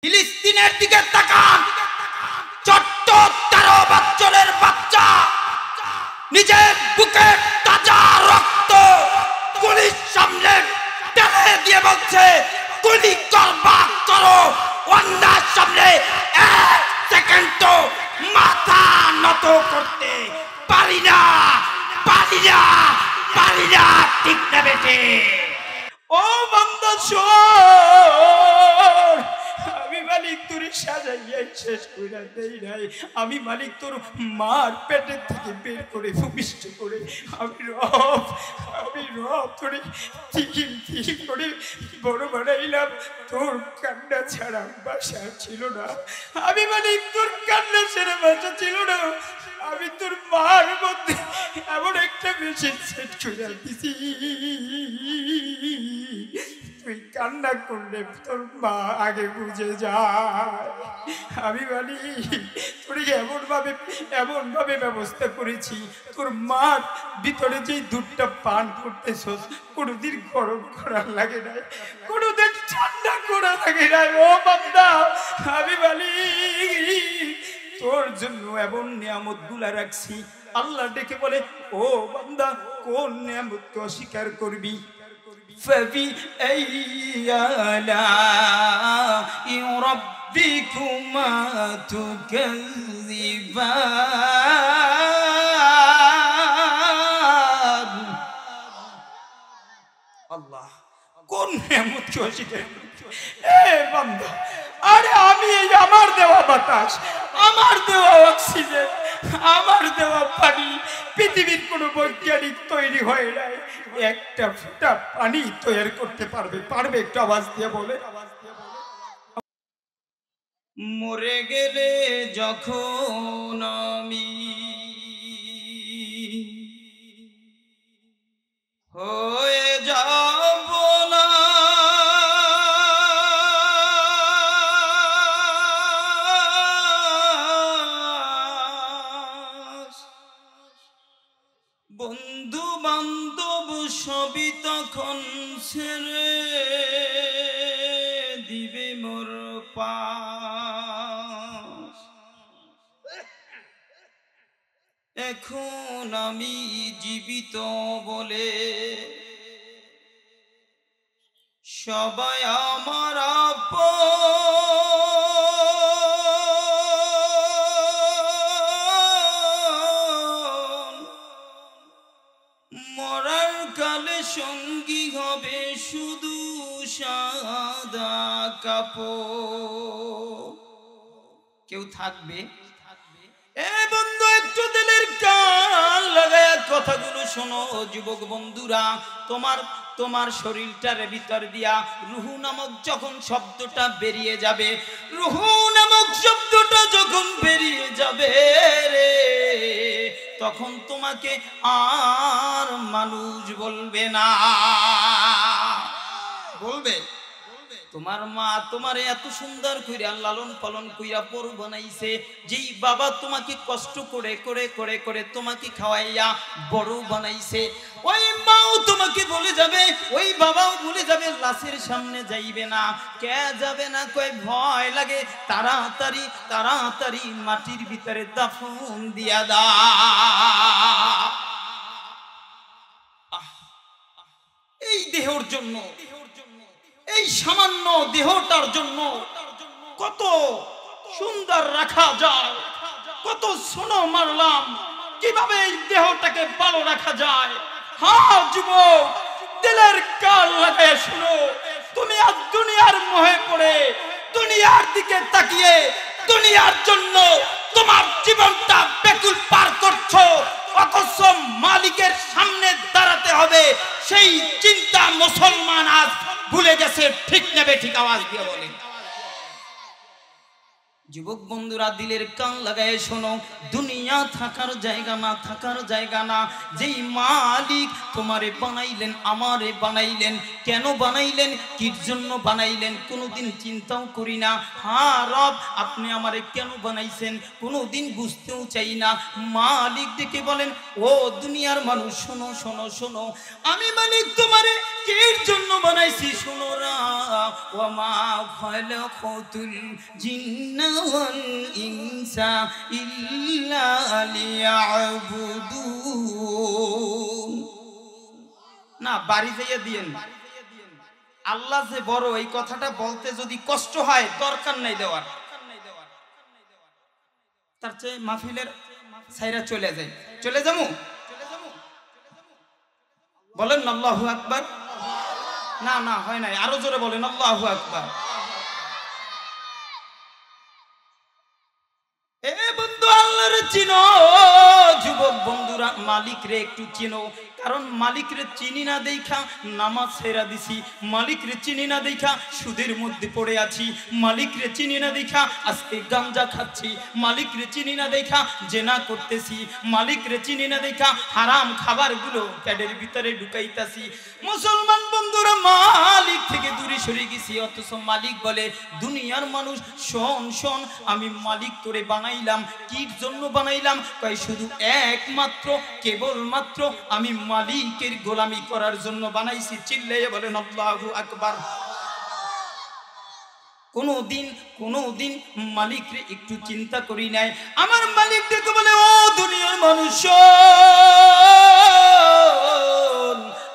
ফিলিস্তিনের দিকে তাকান। ছোট্ট 13 বছরের বাচ্চা নিজের বুকের তাজা রক্ত গুলির সামনে টেনে দিয়ে বলছে গুলি করবা করো। অন্যার সামনে 1 সেকেন্ড মাথা নত করতে পারি না, পারি না, পারি না। ঠিক না বেটে? ও বান্দা শোন, আমি মালিক তোর সাজাইয়া শেষ করে দেই নাই। আমি মালিক তোর মার পেটের থেকে বের করে ভূমিষ্ঠ করে আমি রব তোরে তিকিম তিকিম করে বড় বানাইলাম। তোর কান্না ছাড়া বাসা ছিল না। আমি মালিক তোর কান্না ছাড়া বাসা ছিল না। আমি তোর মার মধ্যে এমন একটা মেশিন সেট করে দিছি, তুই কান্না করলে তোর মা আগে বুঝে যায়। আমি বলি তোর এমন ভাবে ব্যবস্থা করেছি, তোর মার ভিতরে যে দুধটা পান করতেছস কোনোদিন গরম করা লাগে নাই, কোনোদিন ঠান্ডা করা লাগে নাই। ও বান্দা, আমি বলি তোর জন্য এমন নিয়ামত গুলা রাখছি। আল্লাহ ডেকে বলে, ও বান্দা, কোন নিয়ামতকে অস্বীকার করবি? فبأي آلاء ربكما تكذبان। আল্লাহ কোন নিয়ামতকে অস্বীকার করবি? এ বান্দা, আরে আমি এই আমার দেওয়া বাতাস, আমার দেওয়া অক্সিজেন, আমার দেওয়া পানি, পৃথিবীর কোন বৈজ্ঞানিক তৈরি হয় নাই একটা ফোঁটা পানি তৈরি করতে পারবে? একটু আওয়াজ দিয়ে বলে। মরে গেলে যখন আমি হয়ে যাব না, বন্ধু বান্ধব সবই তখন ছেড়ে দিবে মোর পাশ। এখন আমি জীবিত বলে সবাই আমার আপন। মরার কালে সঙ্গী হবে শুধু সাদা কাপড়। কেউ থাকবে? এ বন্ধু, একটু দিলের কান লাগায়া কথাগুলো শোনো। যুবক বন্ধুরা, তোমার শরীরটার ভিতর দিয়া রুহু নামক যখন শব্দটা বেরিয়ে যাবে, রুহু নামক শব্দটা যখন বেরিয়ে যাবে রে, তখন তোমাকে আর মানুষ বলবে না। বলবে তোমার মা তোমারে এত সুন্দর কইরা লালন পালন কইরা বড় বানাইছে, যেই বাবা তোমাকে কষ্ট করে করে করে করে তোমাকে খাওয়াইয়া বড় বানাইছে, ওই মাও তোমাকে বলে যাবে, ওই বাবাও বলে যাবে লাশের সামনে যাইবে না। কে যাবে না? কয় ভয় লাগে, তাড়াতাড়ি তাড়াতাড়ি মাটির ভিতরে দাফন দিয়া দাও। এই দেহর জন্য, এই সামান্য দেহটার জন্য কত সুন্দর রাখা যায়, কত সোনা মারলাম, কিভাবে এই দেহটাকে ভালো রাখা যায়। হ্যাঁ যুবক, দিলের কান লাগায় শুনো। তুমি আজ দুনিয়ার মোহে পড়ে, দুনিয়ার দিকে তাকিয়ে দুনিয়ার জন্য তোমার জীবনটা বেকুল পার করছো, অথচ মালিকের সামনে দাঁড়াতে হবে সেই চিন্তা মুসলমান আজ ভুলে গেছে। ঠিক নেবে? ঠিক আওয়াজ দিয়ে বলেন। যুবক বন্ধুরা দিলের কান লাগায় শোনো, দুনিয়া থাকার জায়গা না, থাকার জায়গা না। যেই মালিক তোমারে বানাইলেন, আমারে বানাইলেন, কেন বানাইলেন, কির জন্য বানাইলেন কোনোদিন চিন্তাও করি না। হ্যাঁ রব আপনি আমারে কেন বানাইছেন কোনোদিন বুঝতেও চাই না। মালিক ডেকে বলেন, ও দুনিয়ার মানুষ শোনো শোনো শোনো, আমি মালিক তোমারে কির জন্য বানাইছি শোনো না। ওয়া মা খালাকাতুল জিন্না ওয়াল ইনসা ইল্লা লিয়াবুদুন। না বাড়ি যাইয়া দিয়েন, আল্লাহ যে বড় এই কথাটা বলতে যদি কষ্ট হয় দরকার নাই দেওয়ার, তার চেয়ে মাহফিলের ছাইরা চলে যায়, চলে যাবো, বলেন আল্লাহু আকবার। না না হয় নাই, আরো জোরে বলেন আল্লাহু আকবার। এ বন্ধু আল্লাহরে চিনো, যুবক বন্ধুরা মালিক রে একটু চিনো। কারণ মালিক রে চিনি না দেখা নামাজ ছেড়া দিছি, মালিক রে চিনি না দেখা সুদের মধ্যে পড়ে আছি, মালিক রে চিনি না দেখা আজকে গাঞ্জা খাচ্ছি, মালিক রে চিনি না দেখা জেনা করতেছি, মালিক রে চিনি না দেখা হারাম খাবারগুলো পেটের ভিতরে ঢুকাইতাছি। মুসলমান বন্ধুরা মালিক থেকে দূরে সরে গেছি, অথচ মালিক বলে দুনিয়ার মানুষ শোন শোন, আমি মালিক তোরে বানাইলাম কির জন্য বানাইলাম, কয় শুধু একমাত্র কেবলমাত্র আমি মালিকের গোলামি করার জন্য বানাইছি। চিল্লাইয়া বলেন আল্লাহু আকবার। কোনদিন মালিকরে একটু চিন্তা করি নাই। আমার মালিক দেখে বলে, ও দুনিয়ার মানুষ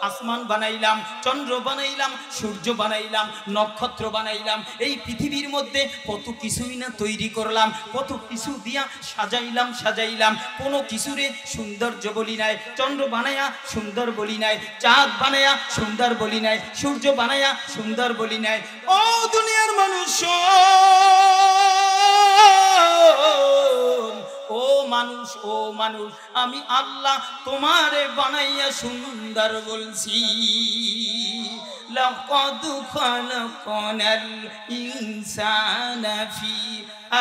আসমান বানাইলাম, চন্দ্র বানাইলাম, সূর্য বানাইলাম, নক্ষত্র বানাইলাম, এই পৃথিবীর মধ্যে কত কিছুই না তৈরি করলাম, কত কিছু দিয়া সাজাইলাম, কোনো কিছুরে সৌন্দর্য বলি নাই। চন্দ্র বানায়া সুন্দর বলি নাই, চাঁদ বানায়া সুন্দর বলি নাই, সূর্য বানায়া সুন্দর বলি নাই। ও দুনিয়ার মানুষ ও মানুষ আমি আল্লাহ তোমারে বানাইয়া সুন্দর বলছি। লাকাদ খালাকনাল ইনসানা ফি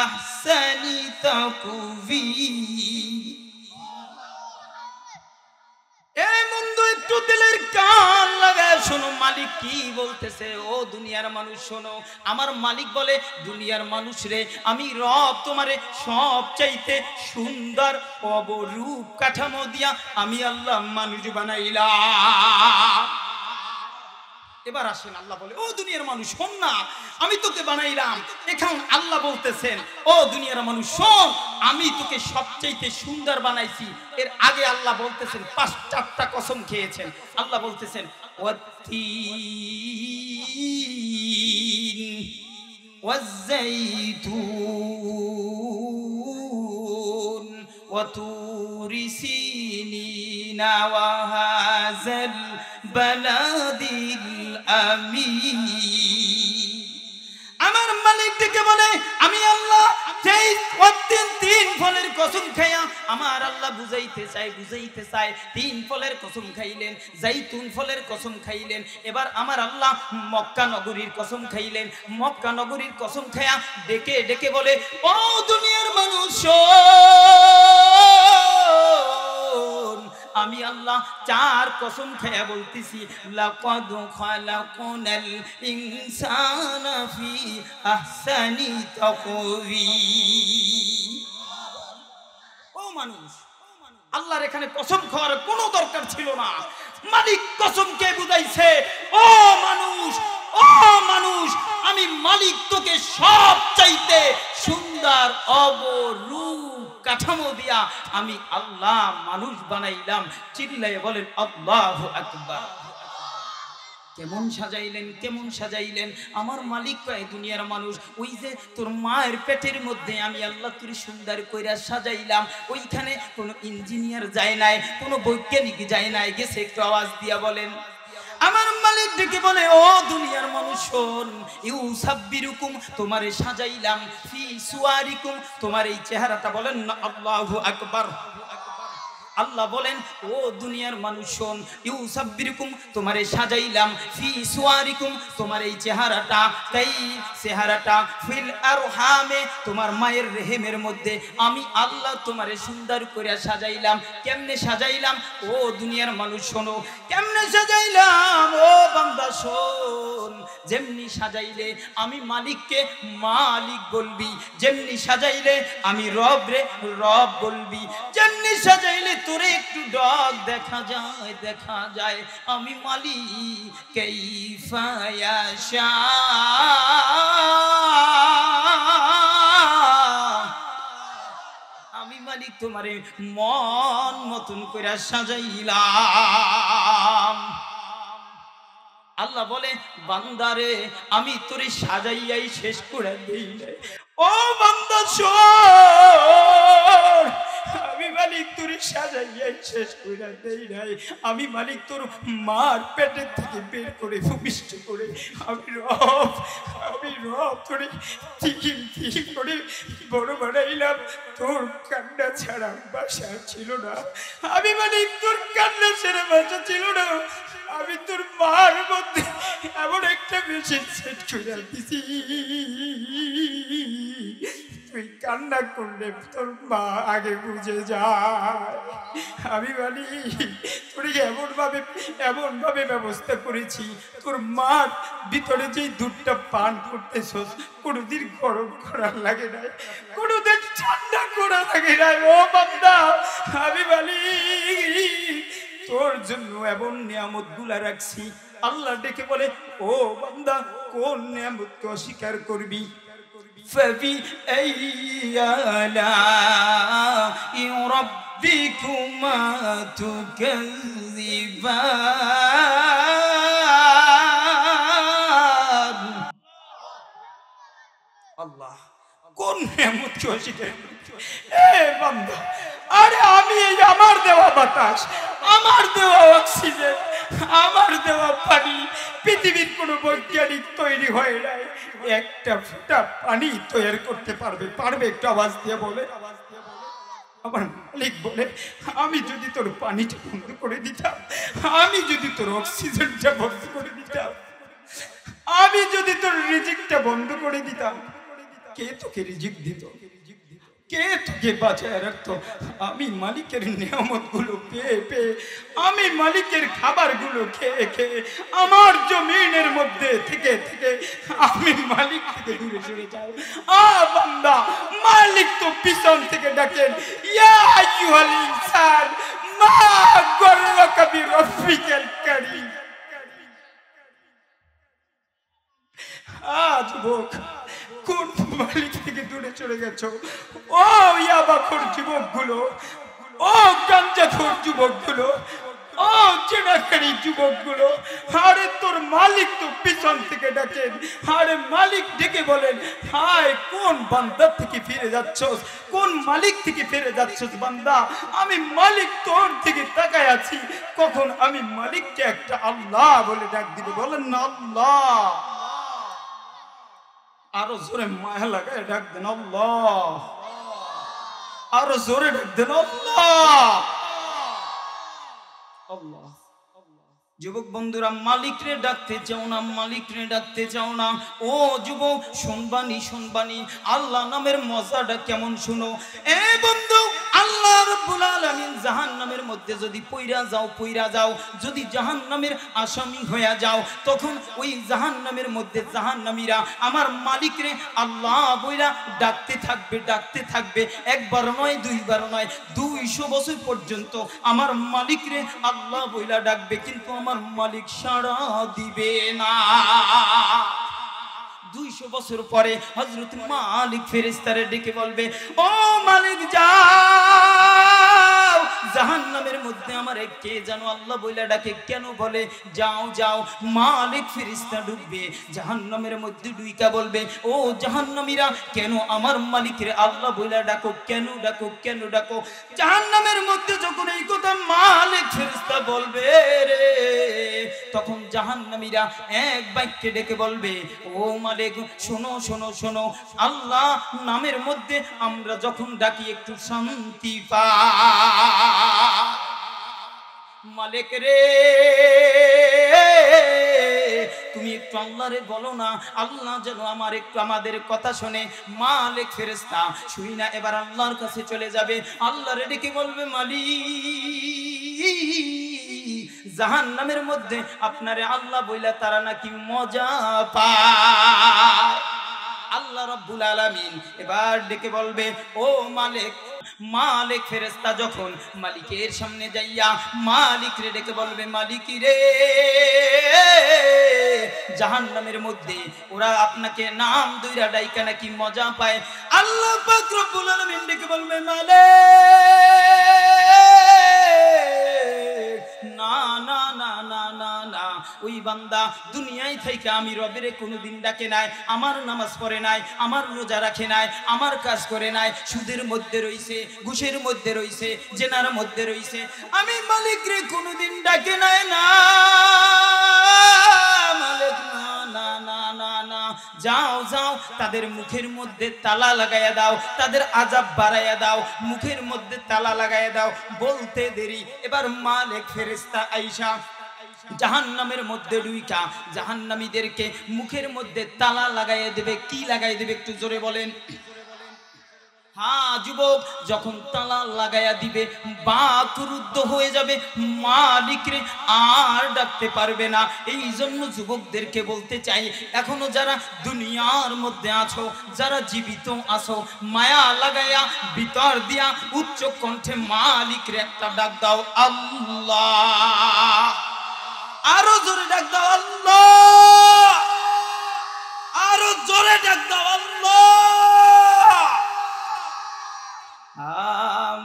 আহসানি তাকওয়িম। এই বন্ধু একটু দিলের কান লাগায় শোনো মালিক কি বলতেছে। ও দুনিয়ার মানুষ শোনো, আমার মালিক বলে দুনিয়ার মানুষ রে আমি রব তোমারে সব চাইতে সুন্দর অবরূপ কাঠামো দিয়া আমি আল্লাহ মানুষ বানাইলাম। এবার আসেন আল্লাহ বলে, ও দুনিয়ার মানুষ শোন না, আমি তোকে বানাইলাম। এখন আল্লাহ বলতেছেন, ও দুনিয়ার মানুষ শোন, আমি তোকে সবচাইতে সুন্দর বানাইছি। এর আগে আল্লাহ বলতেছেন 5-4টা কসম খেয়েছেন। আল্লাহ বলতেছেন ওয়াত্তিন ওয়াজ্জাইতুন ওয়াতুরি সিনিনা ওয়া হাযাল বালাদিল আমিন। আমার মালিক ডেকে বলে, আমি আল্লাহ যেই 3 ফলের কসম খাইয়া আমার আল্লাহ বুঝাইতে চাই 3 ফলের কসম খাইলেন, জাইতুন ফলের কসম খাইলেন। এবার আমার আল্লাহ মক্কা নগরীর কসম খাইলেন। মক্কা নগরীর কসম খাইয়া ডেকে ডেকে বলে, ও দুনিয়ার মানুষ আমি আল্লাহ 4 কসম খায়া বলতেছি, লাকাদ খালাকনাল ইনসানা ফি আহসানি তাকওয়িম। ও মানুষ, আল্লাহর এখানে কসম খাওয়ার কোনো দরকার ছিল না। মালিক কসম কে বুঝাইছে, ও মানুষ আমি মালিক তোকে সব চাইতে সুন্দর অবরূপ কাঠামো দিয়া আমি আল্লাহ মানুষ বানাইলাম। চিল্লাইয়া বলেন আল্লাহু আকবার। কেমন সাজাইলেন আমার মালিক কয়, দুনিয়ার মানুষ ওই যে তোর মায়ের পেটের মধ্যে আমি আল্লাহ তোর সুন্দর কইরা সাজাইলাম, ওইখানে কোনো ইঞ্জিনিয়ার যায় নাই, কোনো বৈজ্ঞানিক যায় নাই, গেছে একটু আওয়াজ দিয়া বলেন। আমার মালিক ডেকে বলে, ও দুনিয়ার মানুষ শোন, ইউসাব্বিরুকুম তোমারে সাজাইলাম, ফি সুয়ারিকুম তোমার এই চেহারাটা, বলেন না আল্লাহু আকবার। আল্লাহ বলেন, ও দুনিয়ার মানুষ শোন, ইউসাব্বিরুকুম, তোমারে সাজাইলাম, ফি সুয়ারিকুম, তোমার এই চেহারাটা, তাই চেহারাটা, ফিল আরহামে, তোমার মায়ের রেহেমের মধ্যে আমি আল্লাহ তোমারে সুন্দর করে সাজাইলাম। কেমনে সাজাইলাম? ও দুনিয়ার মানুষ শোনো, কেমনে সাজাইলাম? ও বান্দা শোন, যেমনি সাজাইলে আমি মালিককে মালিক বলবি, যেমনি সাজাইলে আমি রব রে রব বলবি, যেমনি সাজাইলে তোরে একটু ডগ দেখা যায় আমি মালিক কাইফা ইয়াশা। আমি মালিক তোমারে মন মতন করে সাজাইলাম। আল্লাহ বলে, বান্দারে আমি তোরে সাজাইয়াই শেষ করে দেই নাই। ও বান্দা শোন, আমি মালিক তোরে সাজাইয়াই শেষ করে দেই নাই। আমি মালিক তোর মার পেটের থেকে বের করে ভূমিষ্ঠ করে আমি রব তোরে ঠিক করে বড় বানাইলাম। তোর কান্না ছাড়া বাসা ছিল না। আমি মালিক তোর কান্না ছাড়া বাসা ছিল না। আমি তোর মার মধ্যে এমন একটা মেশিন সেট করে দিছি, তুই কান্না করলে তোর মা আগে বুঝে যায়। আমি বলি তোর এমন ভাবে ব্যবস্থা করেছি, তোর মার ভিতরে যে দুধটা পান করতেছস কোনোদিন গরম করা লাগে নাই, কোনোদিন ঠান্ডা করা লাগে নাই। ও বান্দা, আমি বলি তোর জন্য এমন নিয়ামত গুলা রাখছি। আল্লাহ ডেকে বলে, ও বান্দা, কোন নিয়ামতকে অস্বীকার করবি? فبأي آلاء ربكما تكذبان। আল্লাহ কোন নিয়ামতকে অস্বীকার করবি? এ বান্দা, আরে আমি এই আমার দেওয়া বাতাস, আমার দেওয়া অক্সিজেন, আমার দেওয়া পানি, পৃথিবীর কোনো বৈজ্ঞানিক তৈরি হয় নাই একটা ফোঁটা পানি তৈরি করতে পারবে? একটু আওয়াজ দিয়ে বলে। আমার মালিক বলে, আমি যদি তোর পানিটা বন্ধ করে দিতাম, আমি যদি তোর অক্সিজেনটা বন্ধ করে দিতাম, আমি যদি তোর রিজিকটা বন্ধ করে দিতাম, কে তোকে রিজিক দিত? কে তোকে বাঁচায় রাখতো? আমি মালিকের নিয়ামত গুলো পেয়ে আমি মালিকের খাবার গুলো খেয়ে আমার জমিনের মধ্যে থেকে আমি মালিক থেকে দূরে সরে যাই। বান্দা, মালিক তো পিছন থেকে ডাকেন, ইয়া আইয়ুহাল ইনসান মা গররাকা বিরব্বিকাল কারীম। যুবক, কোন মালিক থেকে দূরে চলে গেছো? ও ইয়াবাখোর যুবকগুলো, ও গাঞ্জাখোর যুবকগুলো, ও চেনাকারী যুবকগুলো, আরে তোর মালিক তো পিছন থেকে ডাকেন। আরে মালিক ডেকে বলেন, হায় কোন বান্দা থেকে ফিরে যাচ্ছস? কোন মালিক থেকে ফিরে যাচ্ছস বান্দা? আমি মালিক তোর থেকে তাকায় আছি, কখন আমি মালিককে একটা আল্লাহ বলে ডাক দিব। বলেন না আল্লাহ। আরো জোরে মায়া লাগায় ডাক দেন আল্লাহ, আরো জোরে ডাক দেন আল্লাহ। আল্লাহ। যুবক বন্ধুরা, মালিক রে ডাকতে চাও না, মালিক রে ডাকতে চাও না? ও যুবক, শুনবানি আল্লাহ নামের মজাটা কেমন শুনো। এ বন্ধু, আল্লাহ রাব্বুল আলামিন জাহান্নামের মধ্যে যদি পইরা যাও, যদি জাহান্নামের আসামি হয়ে যাও, তখন ওই জাহান্নামের মধ্যে জাহান্নামীরা আমার মালিক রে আল্লাহ বইলা ডাকতে থাকবে। একবার নয়, দুইবার নয়, 200 বছর পর্যন্ত আমার মালিক রে আল্লাহ বইলা ডাকবে, কিন্তু আমার মালিক সাড়া দিবে না। 200 বছর পরে হযরত মালিক ফেরেশতারে ডেকে বলবে, ও মালিক যাও, জাহান্নামের মধ্যে আমারে কে জানো আল্লাহ বইলা ডাকে। কেন বলে যাও। মালিক ফেরেশতা ঢুকবে জাহান্নামের মধ্যে, ঢুইকা বলবে, ও জাহান্নামীরা, কেন আমার মালিকের আল্লাহ বইলা ডাকো? কেন ডাকো? জাহান্নামের মধ্যে যখন এই কথা মালিক ফেরেশতা বলবে রে, তখন জাহান্নামীরা এক বাক্যে ডেকে বলবে, ও মালিক শোনো, আল্লাহ নামের মধ্যে আমরা যখন ডাকি একটু শান্তি পাই। মালিক রে তুমি একটু আল্লাহরে বলো না, আল্লাহ যেন আমার একটু আমাদের কথা শুনে। মালিক ফেরেশতা শুই না এবার আল্লাহর কাছে চলে যাবে, আল্লাহরে ডেকে বলবে মালিক জাহান্নামের মধ্যে আপনারে আল্লাহ বইলা তারা নাকি মজা পায়। আল্লাহ রাব্বুল আলামিন এবার ডেকে বলবে ও মালিক। মালিক ফেরেশতা যখন মালিকের সামনে যাইয়া মালিক রে ডেকে বলবে মালিক রে জাহান্নামের মধ্যে ওরা আপনাকে নাম দুইরা ডাইকা নাকি মজা পায়। আল্লাহ পাক রব্বুল আলামিন ডেকে বলবে মালিক না না না না না না, ওই বান্দা দুনিয়ায় থেকে আমি রবের কোনোদিন ডাকে নাই, আমার নামাজ পড়ে নাই, আমার রোজা রাখে নাই, আমার কাজ করে নাই, সুদের মধ্যে রইছে, ঘুষের মধ্যে রইছে, জেনার মধ্যে রইছে, আমি মালিক রে কোনোদিন ডাকে নাই। না মালিক না না না না না, যাও যাও তাদের মুখের মধ্যে তালা লাগাইয়া দাও, তাদের আযাব বাড়াইয়া দাও, মুখের মধ্যে তালা লাগাইয়া দাও। বলতে দেরি এবার মালিক ফেরেশতা আইসা জাহান্নামের মধ্যে ঢুইকা জাহান্নামীদেরকে মুখের মধ্যে তালা লাগাইয়া দেবে। কি লাগাই দেবে একটু জোরে বলেন? হ্যাঁ যুবক, যখন তালা লাগাইয়া দিবে বাক রুদ্ধ হয়ে যাবে, মালিক রে আর ডাকতে পারবে না। এই জন্য যুবকদেরকে বলতে চাই, এখনো যারা দুনিয়ার মধ্যে আছো, যারা জীবিত আছো, মায়া লাগাইয়া ভিতর দিয়া উচ্চ কণ্ঠে মালিক রে একটা ডাক দাও আল্লাহ। আরো জোরে ডাক দাও আল্লাহ, আরো জোরে ডাক দাও আল্লাহ।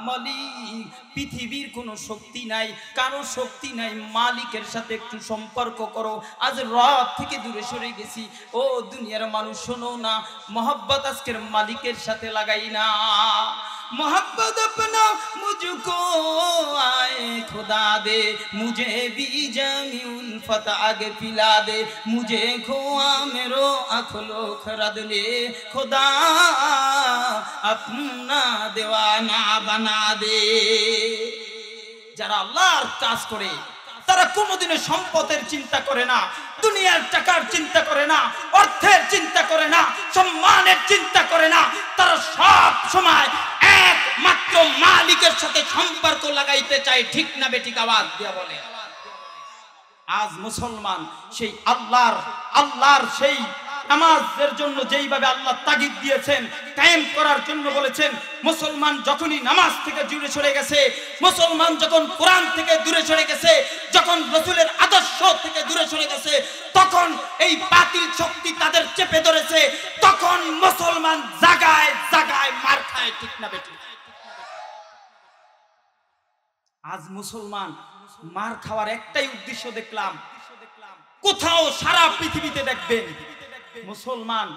মালিক পৃথিবীর কোনো শক্তি নাই, কারো শক্তি নাই, মালিকের সাথে একটু সম্পর্ক করো। আজ রব থেকে দূরে সরে গেছি, ও দুনিয়ার মানুষ শোনো না, মোহাব্বত আজকের মালিকের সাথে লাগাই না। मोहब्बत अपना मुझको आए खुदा दे, मुझे भी जमी उल्फत आगे पिला दे, मुझे खोआ मेरो अखलो खरद ले, खुदा अपना दीवाना बना दे। যারা আল্লাহর কাজ করে তারা কোনোদিনও সম্পদের চিন্তা করে না, দুনিয়ার টাকার চিন্তা করে না, অর্থের চিন্তা করে না, সম্মানের চিন্তা করে না। তারা সব সময় একমাত্র মালিকের সাথে সম্পর্ক লাগাইতে চায়। ঠিক না বেঠিক? আওয়াজ দিয়া বলে। আজ মুসলমান সেই আল্লাহর সেই নামাজের জন্য যেইভাবে আল্লাহ তাগিদ দিয়েছেন, কায়েম করার জন্য বলেছেন, মুসলমান যখনই নামাজ থেকে দূরে সরে গেছে, মুসলমান যখন কোরআন থেকে দূরে সরে গেছে, যখন রাসূলের আদর্শ থেকে দূরে সরে গেছে, তখন এই বাতিল শক্তি তাদের চেপে ধরেছে, তখন মুসলমান জাগায় জাগায় মার খায়। ঠিক না বেঠিক? আজ মুসলমান মার খাওয়ার একটাই উদ্দেশ্য দেখলাম, কোথাও সারা পৃথিবীতে দেখবেন মুসলমান,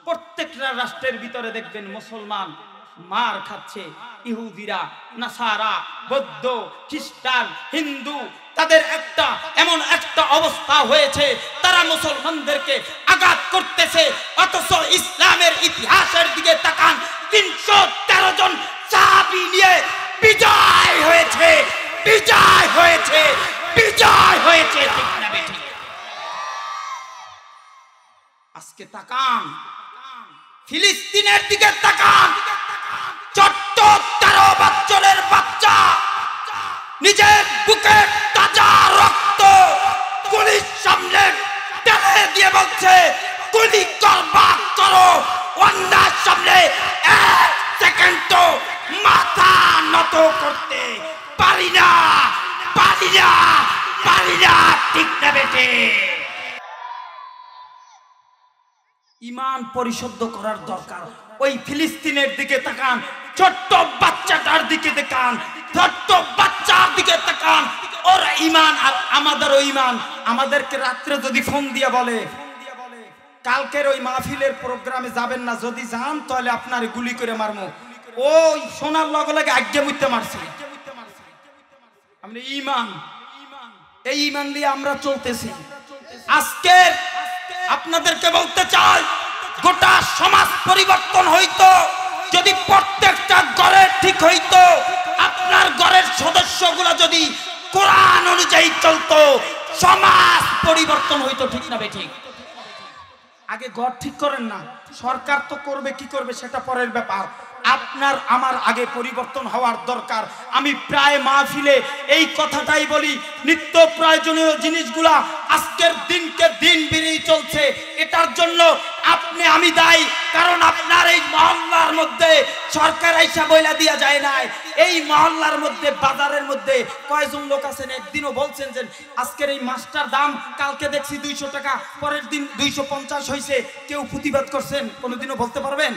প্রত্যেকটা রাষ্ট্রের ভিতরে দেখবেন মুসলমান মার খাচ্ছে। ইহুদিরা, নাসারা, বৌদ্ধ, খ্রিস্টান, হিন্দু, তাদের এমন একটা অবস্থা হয়েছে, তারা মুসলমানদেরকে আঘাত করতেছে। অথচ ইসলামের ইতিহাসের দিকে তাকান, 313 জন সাহাবী নিয়ে বিজয় হয়েছে, বিজয় হয়েছে, বিজয় হয়েছে। ঠিক না বেঠিক? আজকে তাকান ফিলিস্তিনের দিকে, তাকান ছোট্ট 13 বছরের বাচ্চা নিজের বুকের তাজা রক্ত গুলির সামনে টেনে দিয়ে বলছে গুলি করবা করো, অন্যার সামনে 1 সেকেন্ড তো মাথা নত করতে পারি না, পারি না, পারি না। ঠিক না বেটে? ইমান পরিশুদ্ধ করার দরকার। ওই ফিলিস্তিনের দিকে তাকান, ছোট্ট বাচ্চাটার দিকে তাকান, ছোট্ট বাচ্চার দিকে তাকান। ওর ইমান আর আমাদেরও ইমান। আমাদেরকে রাত্রে যদি ফোন দিয়ে বলে কালকের ওই মাহফিলের প্রোগ্রামে যাবেন না, যদি যান তাহলে আপনার গুলি করে মারমু, ওই শোনার লগে লগে আজ্ঞা মুইতে মারছে। আমরা ইমান, এই ইমান নিয়ে আমরা চলতেছি। আজকে আপনাদেরকে বলতে চাই, গোটা সমাজ পরিবর্তন হইতো যদি প্রত্যেকটা ঘরে ঠিক হইতো, আপনার ঘরের সদস্যগুলো যদি কোরআন অনুযায়ী চলতো, সমাজ পরিবর্তন হইতো। ঠিক না বেঠিক? আগে ঘর ঠিক করেন না, সরকার তো করবে, কি করবে সেটা পরের ব্যাপার। আপনার আমার আগে পরিবর্তন হওয়ার দরকার। আমি প্রায় মাহফিলে এই কথাটাই বলি, নিত্য প্রয়োজনীয় জিনিসগুলা আজকের দিনকে দিন বেড়েই চলছে। এটার জন্য আপনি আমি দায়ী, কারণ আপনার এই মহল্লার মধ্যে সরকার আইসা বইলা দিয়া যায় নাই। এই মহল্লার মধ্যে বাজারের মধ্যে কয়জন লোক আছেন একদিনও বলছেন যে আজকের এই মাছটার দাম কালকে দেখছি 200 টাকা, পরের দিন 250 হয়েছে, কেউ প্রতিবাদ করছেন? কোনোদিনও বলতে পারবেন?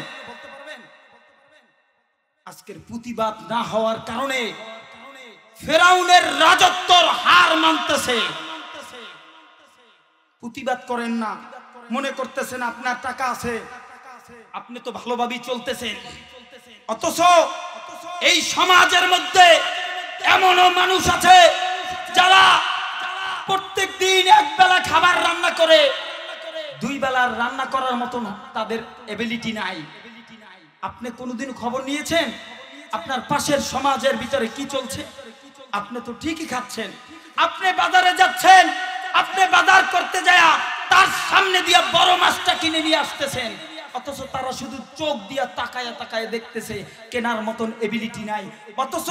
আজকের প্রতিবাদ না হওয়ার কারণে ফেরাউনের রাজত্বর হার মানতেছে। প্রতিবাদ করেন না, মনে করতেছেন আপনার টাকা আছে, আপনি তো ভালোভাবেই চলতেছেন। অথচ এই সমাজের মধ্যে এমনও মানুষ আছে যারা প্রত্যেক দিন এক বেলা খাবার রান্না করে, 2 বেলার রান্না করার মতন তাদের এবিলিটি নাই। আপনি কোনোদিন খবর নিয়েছেন আপনার পাশের সমাজের ভিতরে কি চলছে? আপনি তো ঠিকই খাচ্ছেন। আপনি বাজারে যাচ্ছেন, আপনি বাজার করতে যায় তার সামনে দিয়া বড় মাছটা কিনে নিয়ে আসতেছেন, অথচ তারা শুধু চোখ দিয়া তাকায় তাকায় দেখতেছে, কেনার মতন এবিলিটি নাই। অথচ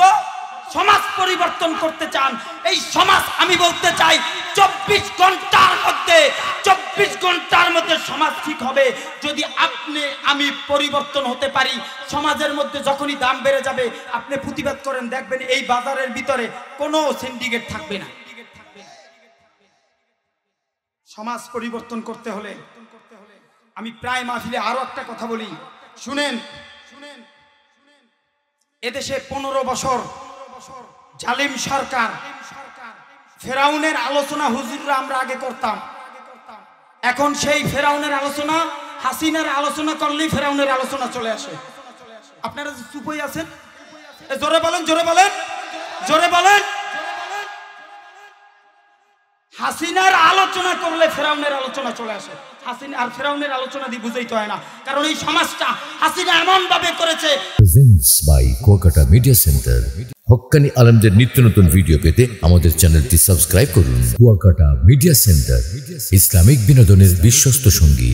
সমাজ পরিবর্তন করতে চান। এই সমাজ আমি বলতে চাই 24 ঘন্টার মধ্যে সমাজ ঠিক হবে যদি আপনি আমি পরিবর্তন হতে পারি। সমাজের মধ্যে যখনই দাম বেড়ে যাবে আপনি প্রতিবাদ করেন, দেখবেন এই বাজারের ভিতরে কোনো সিন্ডিকেট থাকবে না। সমাজ পরিবর্তন করতে হলে আমি প্রায় মাহফিলে আরো একটা কথা বলি, শুনেন। এদেশে 15 বছর জালিম সরকার, ফেরাউনের আলোচনা হুজুররা আমরা আগে করতাম। এখন সেই ফেরাউনের আলোচনা, হাসিনার আলোচনা করলেই ফেরাউনের আলোচনা চলে আসে। আপনারা চুপ হয়ে আছেন? জোরে বলেন, জোরে বলেন, জোরে বলেন। হাসিনার আলোচনা করলে ফেরাউনের আলোচনা চলে আসে। হাসিনা আর ফেরাউনের আলোচনা দিয়ে বুঝাইতে হয় না, কারণ এই সমাজটা হাসিনা এমন ভাবে করেছে। Presents by Kuakata media centre. হক্কানি আলেমদের নিত্য নতুন ভিডিও পেতে আমাদের চ্যানেলটি সাবস্ক্রাইব করুন। কুয়াকাটা মিডিয়া সেন্টার, ইসলামিক বিনোদনের বিশ্বস্ত সঙ্গী।